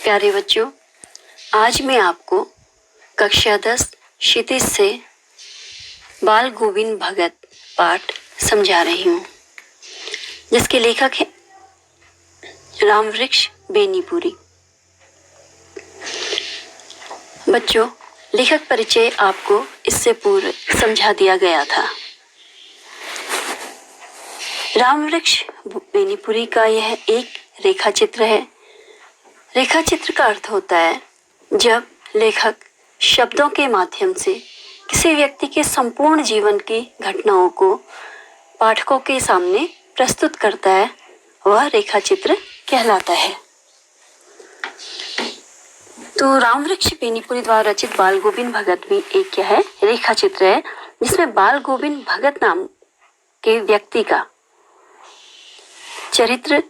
प्यारे बच्चों, आज मैं आपको कक्षा 10 क्षितिज से बाल गोविंद भगत पाठ समझा रही हूँ, जिसके लेखक हैं रामवृक्ष बेनीपुरी। बच्चों, लेखक परिचय आपको इससे पूर्व समझा दिया गया था। रामवृक्ष बेनीपुरी का यह एक रेखा चित्र है। रेखा चित्र का अर्थ होता है जब लेखक शब्दों के माध्यम से किसी व्यक्ति के संपूर्ण जीवन की घटनाओं को पाठकों के सामने प्रस्तुत करता है, वह रेखा चित्र कहलाता है। तो रामवृक्ष बेनीपुरी द्वारा रचित बाल गोविंद भगत भी एक क्या है, रेखा चित्र है, जिसमें बाल गोविंद भगत नाम के व्यक्ति का चरित्र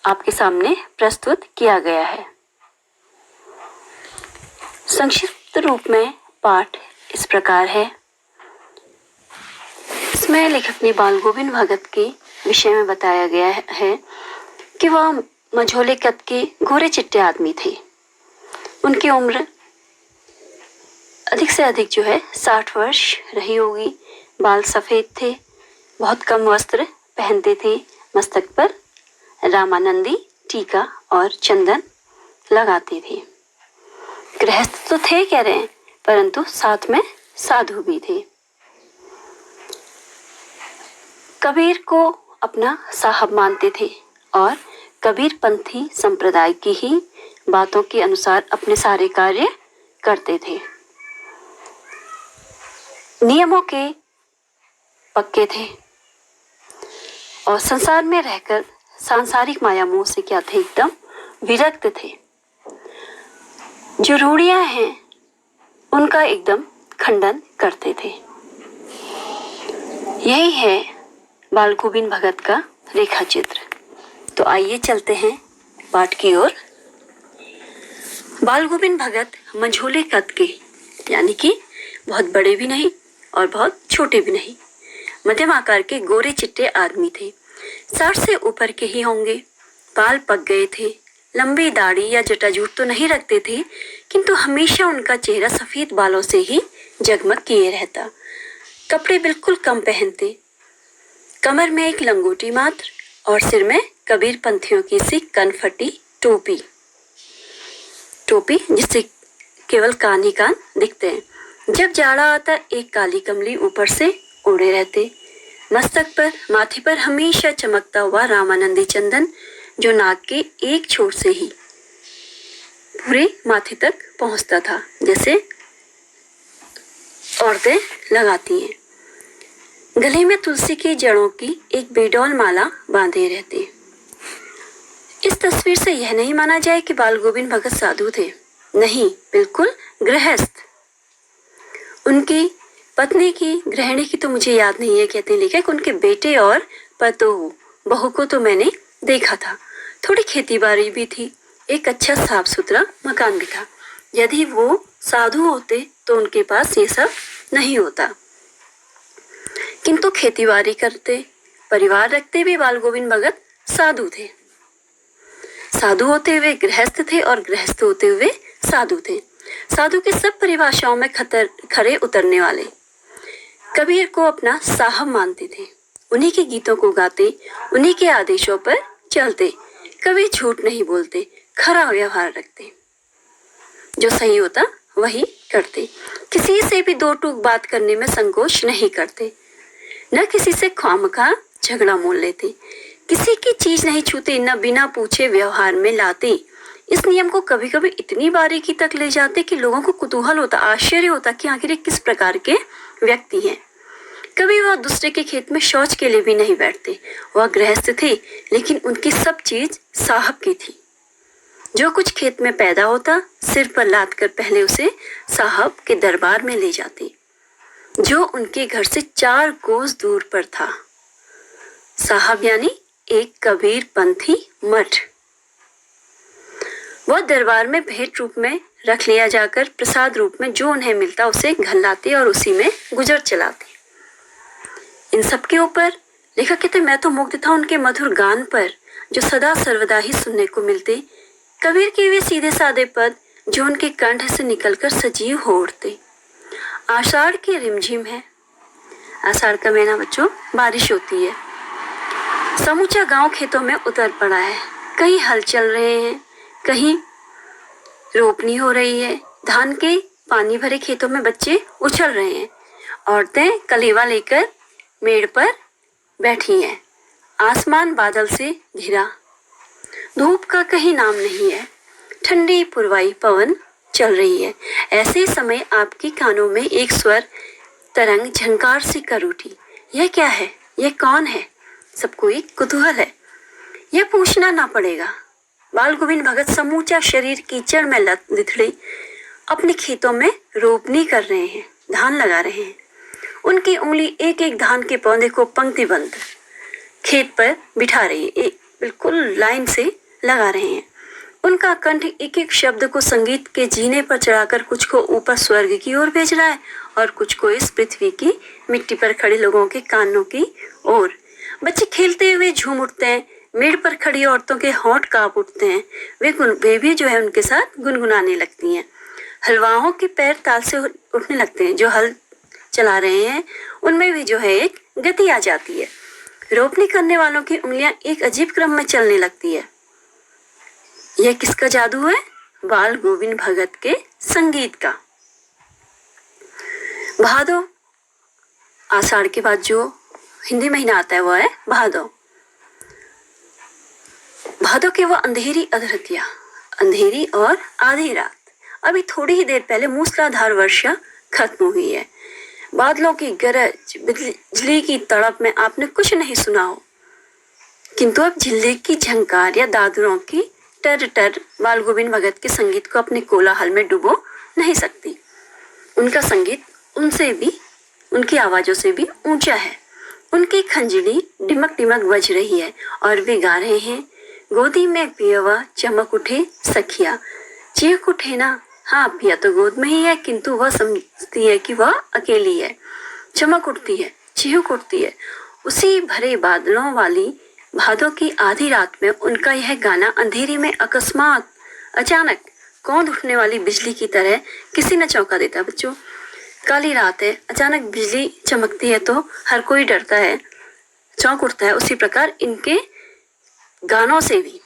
आपके सामने प्रस्तुत किया गया है। संक्षिप्त रूप में पाठ इस प्रकार है। इसमें लेखक ने बाल गोविंद भगत के विषय में बताया गया है कि वह मझोले कद के गोरे चिट्टे आदमी थे। उनकी उम्र अधिक से अधिक 60 वर्ष रही होगी। बाल सफेद थे, बहुत कम वस्त्र पहनते थे, मस्तक पर रामानंदी टीका और चंदन लगाते थे। गृहस्थ तो थे कह रहे हैं, परंतु साथ में साधु भी थे। कबीर को अपना साहब मानते थे और कबीर पंथी संप्रदाय की ही बातों के अनुसार अपने सारे कार्य करते थे। नियमों के पक्के थे और संसार में रहकर सांसारिक माया मोह से क्या थे, एकदम विरक्त थे। जो रूढ़ियां हैं उनका एकदम खंडन करते थे। यही है बाल गोविंद भगत का रेखा चित्र। तो आइए चलते हैं पाठ की ओर। बाल गोविंद भगत मझोले कद के, यानी कि बहुत बड़े भी नहीं और बहुत छोटे भी नहीं, मध्यम आकार के गोरे चिट्टे आदमी थे। 60 से ऊपर के ही होंगे। बाल पक गए थे। लंबी दाढ़ी या जटाजूट तो नहीं रखते थे, किंतु हमेशा उनका चेहरा सफेद बालों से ही जगमग किए रहता। कपड़े बिल्कुल कम पहनते। कमर में एक लंगोटी मात्र और सिर में कबीर पंथियों की सी कनफटी टोपी जिससे केवल कान ही कान दिखते हैं। जब जाड़ा आता एक काली कमली ऊपर से ओढ़े रहते। मस्तक पर, माथे पर हमेशा चमकता हुआ रामानंदी चंदन, जो नाक के एक छोर से ही पूरे माथे तक पहुंचता था, जैसे औरतें लगाती हैं। गले में तुलसी की जड़ों की एक बेडौल माला बांधे रहते। इस तस्वीर से यह नहीं माना जाए कि बाल गोविंद भगत साधु थे। नहीं, बिल्कुल गृहस्थ। उनकी पत्नी की, गृहिणी की तो मुझे याद नहीं है, कहते लेखक। उनके बेटे और पतोहू, बहू को तो मैंने देखा था। थोड़ी खेती बाड़ी भी थी। एक अच्छा साफ सुथरा मकान भी था। यदि वो साधु होते तो उनके पास ये सब नहीं होता, किंतु खेती बाड़ी करते, परिवार रखते भी बाल गोविंद भगत साधु थे। साधु होते हुए गृहस्थ थे और गृहस्थ होते हुए साधु थे। साधु के सब परिभाषाओं में खरे उतरने वाले। कबीर को अपना साहब मानते थे। उन्हीं के गीतों को गाते, उन्हीं के आदेशों पर चलते। कभी झूठ नहीं बोलते, खरा व्यवहार रखते। जो सही होता वही करते। किसी से भी दो टूक बात करने में संकोच नहीं करते। न किसी से खामखा झगड़ा मोल लेते। किसी की चीज नहीं छूते, न बिना पूछे व्यवहार में लाते। इस नियम को कभी कभी इतनी बारीकी तक ले जाते कि लोगों को कुतूहल होता, आश्चर्य होता कि आखिर ये किस प्रकार के व्यक्ति हैं। कभी वह दूसरे के खेत में शौच के लिए भी नहीं बैठते। वह गृहस्थ थे, लेकिन उनकी सब चीज साहब की थी। जो कुछ खेत में पैदा होता, सिर पर लाद कर पहले उसे साहब के दरबार में ले जाते, जो उनके घर से 4 कोस दूर पर था। साहब यानी एक कबीर पंथी मठ। वह दरबार में भेंट रूप में रख लिया जाकर प्रसाद रूप में जो उन्हें मिलता उसे घल्लाते और उसी में गुजर चलाते। इन सब के ऊपर लेखक कहते, मैं तो मुग्ध था उनके मधुर गान पर, जो सदा सर्वदा ही सुनने को मिलते। कबीर के वे सीधे साधे पद जो उनके कंठ से निकलकर सजीव हो उठते। आषाढ़ की रिमझिम है। आषाढ़ का महीना बच्चों, बारिश होती है। समूचा गांव खेतों में उतर पड़ा है। कहीं हल चल रहे हैं, कहीं रोपनी हो रही है। धान के पानी भरे खेतों में बच्चे उछल रहे हैं। औरतें कलेवा लेकर मेड़ पर बैठी हैं। आसमान बादल से घिरा, धूप का कहीं नाम नहीं है। ठंडी पूर्वाई पवन चल रही है। ऐसे समय आपके कानों में एक स्वर तरंग झंकार सी कर उठी। यह क्या है? यह कौन है? सबको एक कुतूहल है। यह पूछना ना पड़ेगा। बाल गोविंद भगत समूचा शरीर कीचड़ में लिथड़े अपने खेतों में रोपनी कर रहे हैं, धान लगा रहे हैं। उनकी उंगली एक एक धान के पौधे को पंक्तिबद्ध खेत पर बिठा रही है, बिल्कुल लाइन से लगा रहे हैं। उनका कंठ एक एक शब्द को संगीत के जीने पर चढ़ाकर कुछ को ऊपर स्वर्ग की ओर भेज रहा है और कुछ को इस पृथ्वी की मिट्टी पर खड़े लोगों के कानों की ओर। बच्चे खेलते हुए झूम उठते हैं। मेड़ पर खड़ी औरतों के होंठ कांप उठते हैं। वे भी जो है उनके साथ गुनगुनाने लगती हैं। हलवाओं के पैर ताल से उठने लगते हैं। जो हल चला रहे हैं उनमें भी जो है एक गति आ जाती है। रोपनी करने वालों की उंगलियां एक अजीब क्रम में चलने लगती है। यह किसका जादू है? बाल गोविंद भगत के संगीत का। भादो, आषाढ़ के बाद जो हिंदी महीना आता है वो है भादो। भादो की वो अंधेरी अधरतिया, अंधेरी और आधी रात। अभी थोड़ी ही देर पहले मूसलाधार वर्षा खत्म हुई है। बादलों की गरज, बिजली की तड़प में आपने कुछ नहीं सुना हो, किंतु अब झिल्ली की झंकार या दादुरों की टर टर बाल गोविंद भगत के संगीत को अपने कोलाहल में डुबो नहीं सकती। उनका संगीत उनसे भी, उनकी आवाजों से भी ऊंचा है। उनकी खंजड़ी डिमक डिमक बज रही है और वे गा रहे हैं। गोदी में पियवा चमक उठे सखिया, चीख उठे ना। हाँ, पिया तो गोद में ही है, किंतु वह समझती है कि वह अकेली है। चमक उठती है, चीख उठती है। उसी भरे बादलों वाली भादों की आधी रात में उनका यह गाना अंधेरी में अकस्मात, अचानक कौंध उठने वाली बिजली की तरह किसी न चौंका देता। बच्चों, काली रात है, अचानक बिजली चमकती है तो हर कोई डरता है, चौंक उठता है। उसी प्रकार इनके गानों से भी।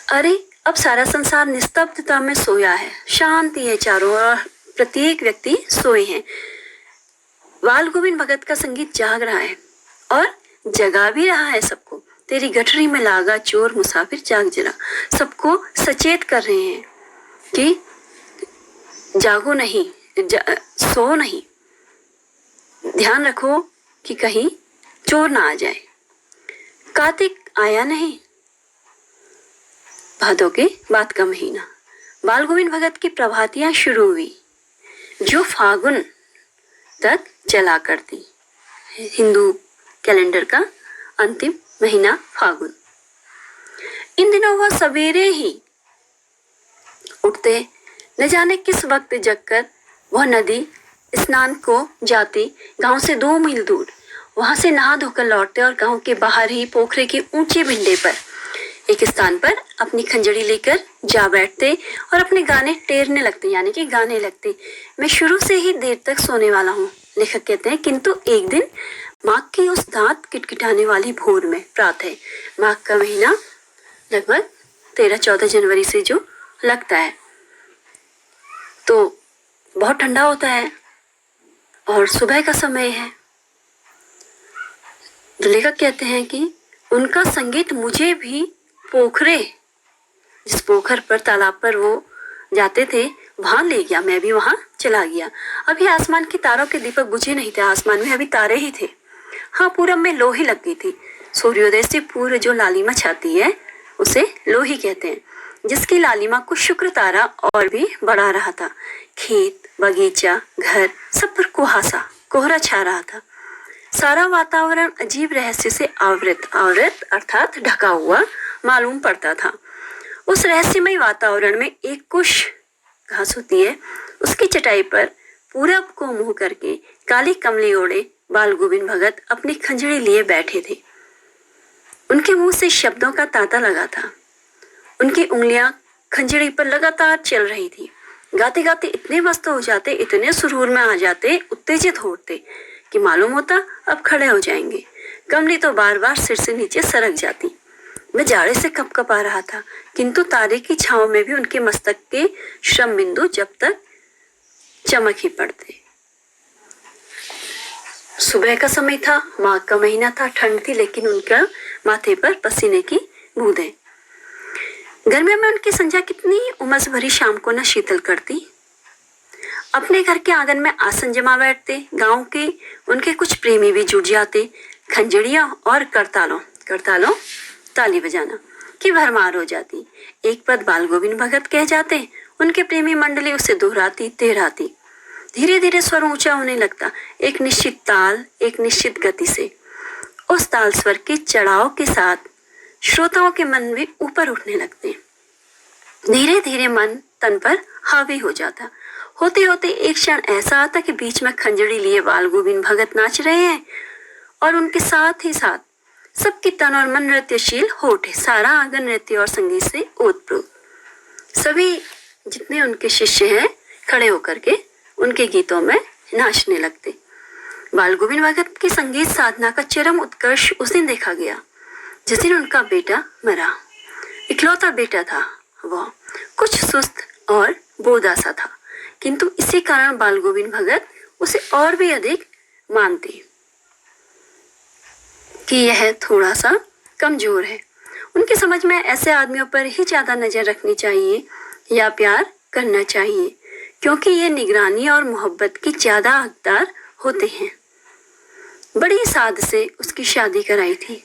अरे, अब सारा संसार निस्तब्धता में सोया है, शांति है चारों ओर, प्रत्येक व्यक्ति सोए हैं। बाल गोविंद भगत का संगीत जाग रहा है और जगा भी रहा है सबको। तेरी गठरी में लागा चोर मुसाफिर जाग जरा, सबको सचेत कर रहे हैं कि जागो नहीं, सो नहीं, ध्यान रखो कि कहीं चोर ना आ जाए। कार्तिक आया नहीं, भादों के बाद का महीना। बाल गोविंद भगत की प्रभातियां शुरू हुई जो फागुन तक चला करती। हिंदू कैलेंडर का अंतिम महीना फागुन। इन दिनों वह सवेरे ही उठते, न जाने किस वक्त जगकर वह नदी स्नान को जाते, गांव से 2 मील दूर। वहां से नहा धोकर लौटते और गांव के बाहर ही पोखरे के ऊंचे भिंडे पर एक स्थान पर अपनी खंजड़ी लेकर जा बैठते और अपने गाने टेरने लगते, यानी कि गाने लगते। मैं शुरू से ही देर तक सोने वाला हूँ, लेखक कहते हैं, किंतु एक दिन माघ की उस दांत किटकिटाने वाली भोर में, प्रातः, माघ का महीना लगभग 13-14 जनवरी से जो लगता है तो बहुत ठंडा होता है और सुबह का समय है। तो लेखक कहते हैं कि उनका संगीत मुझे भी पोखरे, जिस पोखर पर, तालाब पर वो जाते थे, वहां ले गया। मैं भी वहां चला गया। अभी आसमान के तारों के दीपक बुझे नहीं थे, आसमान में अभी तारे ही थे। हाँ, पूरब में लोही लग गई थी। सूर्योदय से पूर्व जो लालिमा छाती है उसे लोही कहते हैं, जिसकी लालिमा को शुक्र तारा और भी बढ़ा रहा था। खेत, बगीचा, घर, सब पर कुहासा, कोहरा छा रहा था। सारा वातावरण अजीब रहस्य से आवृत अर्थात ढका हुआ मालूम पड़ता था। उस रहस्यमय वातावरण में एक कुश घास होती है, उसकी चटाई पर पूरब को मुंह करके काली कमली ओढ़े बाल गोविंद भगत अपनी खंजड़ी लिए बैठे थे। उनके मुंह से शब्दों का तांता लगा था। उनकी उंगलियां खंजड़ी पर लगातार चल रही थी। गाते गाते इतने मस्त हो जाते, इतने सुरूर में आ जाते, उत्तेजित होते कि मालूम होता अब खड़े हो जाएंगे। कमली तो बार बार सिर से नीचे सरक जाती। मैं जाड़े से कपकपा रहा था, किंतु तारे की छांव में भी उनके मस्तक के श्रम बिंदु जब तक चमक ही पड़ते। सुबह का समय था, माघ का महीना था, ठंड थी, लेकिन उनका माथे पर पसीने की बूंदें। गर्मियों में उनकी संध्या कितनी उमस भरी शाम को न शीतल करती। अपने घर के आंगन में आसन जमा बैठते। गांव के उनके कुछ प्रेमी भी जुट जाते। खंजड़ियां और करतालों ताली बजाना की भरमार हो जाती। एक पद बाल गोविंद भगत कह जाते। उनके प्रेमी मंडली उसे दोहराती, तेहराती। धीरे धीरे स्वर ऊंचा होने लगता, एक निश्चित ताल, एक निश्चित गति से। उस ताल स्वर के चढ़ाव के साथ श्रोताओं के मन भी ऊपर उठने लगते। धीरे धीरे मन तन पर हावी हो जाता। होते होते एक क्षण ऐसा आता कि बीच में खंजड़ी लिए बाल गोविंद भगत नाच रहे हैं और उनके साथ ही साथ सबकी तन और मन नृत्यशील हो उठे। सारा आंगन नृत्य और संगीत से ओतप्रोत। सभी जितने उनके शिष्य हैं खड़े होकर के उनके गीतों में नाचने लगते। बाल गोविंद भगत की संगीत साधना का चरम उत्कर्ष उस दिन देखा गया जिस दिन उनका बेटा मरा। इकलौता बेटा था वह, कुछ सुस्त और बोदा सा था, किंतु इसी कारण बाल गोविंद भगत उसे और भी अधिक मानते कि यह थोड़ा सा कमजोर है। उनकी समझ में ऐसे आदमियों पर ही ज्यादा नजर रखनी चाहिए या प्यार करना चाहिए, क्योंकि ये निगरानी और मोहब्बत की ज्यादा हकदार होते हैं। बड़ी साध से उसकी शादी कराई थी।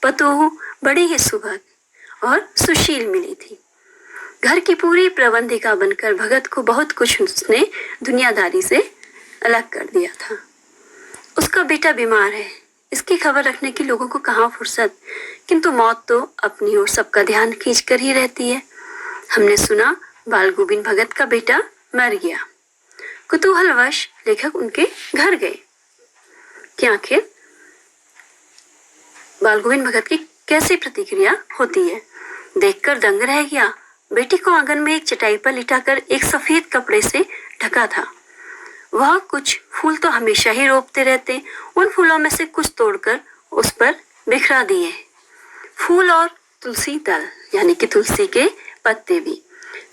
पतोहू बड़ी ही सुभग और सुशील मिली थी। घर की पूरी प्रबंधिका बनकर भगत को बहुत कुछ उसने दुनियादारी से अलग कर दिया था। उसका बेटा बीमार है, इसकी खबर रखने की लोगों को कहाँ फुर्सत, किंतु मौत तो अपनी ओर सबका ध्यान खींच कर ही रहती है। हमने सुना बाल गोविंद भगत का बेटा मर गया। कुतूहलवश लेखक उनके घर गए कि आखिर बाल गोविंद भगत की कैसी प्रतिक्रिया होती है। देखकर दंग रह गया। बेटी को आंगन में एक चटाई पर लिटाकर एक सफेद कपड़े से ढका था। वह कुछ फूल तो हमेशा ही रोपते रहते, उन फूलों में से कुछ तोड़कर उस पर बिखरा दिए। फूल और तुलसी दल यानी कि तुलसी के पत्ते भी।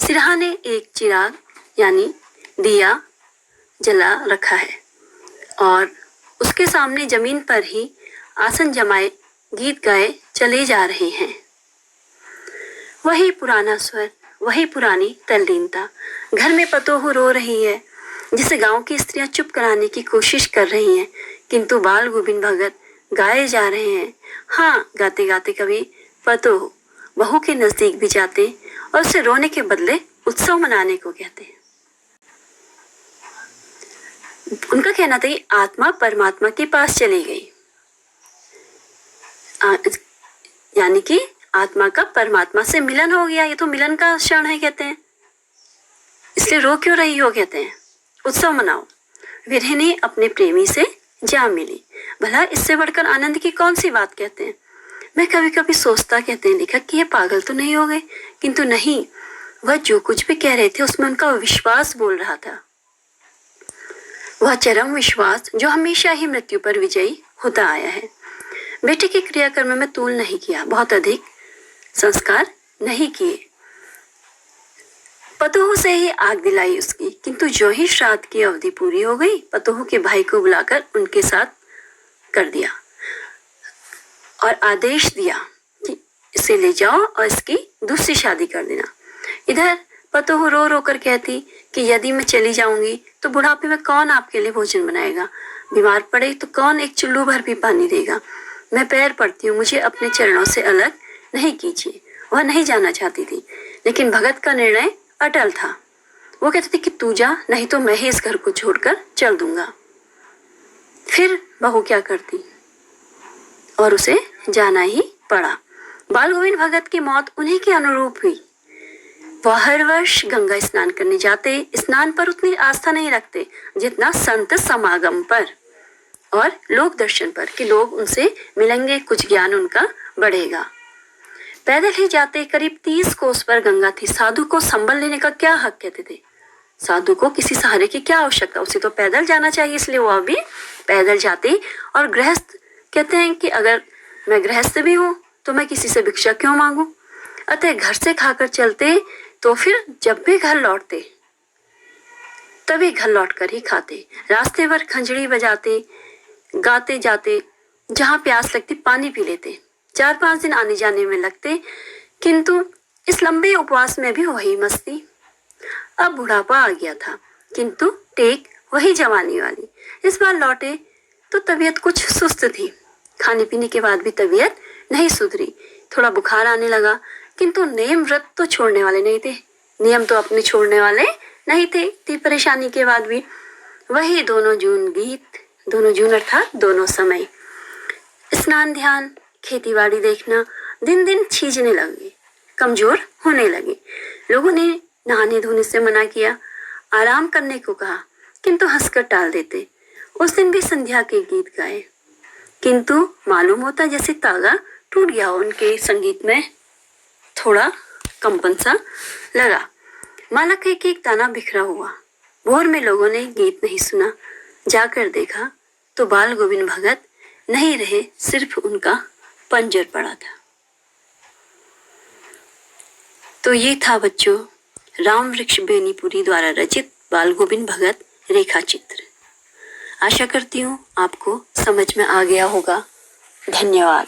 सिरहाने एक चिराग यानी दिया जला रखा है और उसके सामने जमीन पर ही आसन जमाए गीत गाए चले जा रहे हैं। वही पुराना स्वर, वही पुरानी तल्लीनता। घर में पतोहू रो रही है, जिसे गांव की स्त्रियां चुप कराने की कोशिश कर रही हैं, किंतु बाल गोविंद भगत गाए जा रहे हैं। हाँ, गाते गाते कभी पतोहू बहू के नजदीक भी जाते और उसे रोने के बदले उत्सव मनाने को कहते हैं। उनका कहना था कि आत्मा परमात्मा के पास चली गई, यानी कि आत्मा का परमात्मा से मिलन हो गया। ये तो मिलन का क्षण है कहते हैं, इसलिए रो क्यों रही हो कहते हैं। उत्सव मनाओ। विरहिणी अपने प्रेमी से जा मिली, भला इससे बढ़कर आनंद की कौन सी बात कहते हैं। मैं कभी कभी सोचता कहते हैं लेखक कि ये पागल तो नहीं हो गए, किंतु नहीं, वह जो कुछ भी कह रहे थे उसमें उनका विश्वास बोल रहा था। वह चरम विश्वास जो हमेशा ही मृत्यु पर विजयी होता आया है। बेटे के क्रियाकर्म में तूल नहीं किया, बहुत अधिक संस्कार नहीं किए। पतोहू से ही आग दिलाई उसकी, किंतु जो ही श्राद्ध की अवधि पूरी हो गई, पतोहू के भाई को बुलाकर उनके साथ कर दिया और आदेश दिया कि इसे ले जाओ और इसकी दूसरी शादी कर देना। इधर पतोहू रो रो कर कहती कि यदि मैं चली जाऊंगी तो बुढ़ापे में कौन आपके लिए भोजन बनाएगा, बीमार पड़े तो कौन एक चुल्लू भर भी पानी देगा। मैं पैर पड़ती हूँ, मुझे अपने चरणों से अलग नहीं कीजिए। वह नहीं जाना चाहती थी, लेकिन भगत का निर्णय अटल था। वो कहते थे कि तू जा, नहीं तो मैं ही इस घर को छोड़कर चल दूंगा। फिर बहू क्या करती और उसे जाना ही पड़ा। बाल गोविंद भगत की मौत उन्हीं के अनुरूप हुई। वह हर वर्ष गंगा स्नान करने जाते। स्नान पर उतनी आस्था नहीं रखते जितना संत समागम पर और लोक दर्शन पर, कि लोग उनसे मिलेंगे, कुछ ज्ञान उनका बढ़ेगा। पैदल ही जाते करीब 30 कोस पर गंगा थी। साधु को संभल लेने का क्या हक, कहते थे। साधु को किसी सहारे की क्या आवश्यकता, उसे तो पैदल जाना चाहिए, इसलिए वो अभी पैदल जाते। और गृहस्थ कहते हैं कि अगर मैं गृहस्थ भी हूँ तो मैं किसी से भिक्षा क्यों मांगू, अतः घर से खाकर चलते, तो फिर जब भी घर लौटते तभी घर लौटकर ही खाते। रास्ते भर खंजड़ी बजाते गाते जाते, जहाँ प्यास लगती पानी पी लेते। 4-5 दिन आने जाने में लगते, किंतु इस लंबे उपवास में भी वही मस्ती। अब बुढ़ापा आ गया था, किंतु टेक वही जवानी वाली। इस बार लौटे तो तबीयत कुछ सुस्त थी। खाने पीने के बाद भी तबीयत नहीं सुधरी। थोड़ा बुखार आने लगा, किंतु नियम व्रत तो छोड़ने वाले नहीं थे। नियम तो अपने छोड़ने वाले नहीं थे। इतनी परेशानी के बाद भी वही दोनों जून गीत, दोनों जून अर्थात दोनों समय। स्नान ध्यान खेती बाड़ी देखना दिन दिन छीजने लगे, कमजोर होने लगे। लोगों ने नहाने धोने से मना किया, आराम करने को कहा, किंतु हंसकर टाल देते। उस दिन भी संध्या के गीत गाए, किंतु मालूम होता जैसे तागा टूट गया। उनके संगीत में थोड़ा कंपन सा लगा। माला का एक एक दाना बिखरा हुआ। भोर में लोगों ने गीत नहीं सुना। जाकर देखा तो बाल गोविंद भगत नहीं रहे, सिर्फ उनका पंजर पड़ा था। तो ये था बच्चों राम वृक्ष बेनीपुरी द्वारा रचित बाल गोविंद भगत रेखा चित्र। आशा करती हूँ आपको समझ में आ गया होगा। धन्यवाद।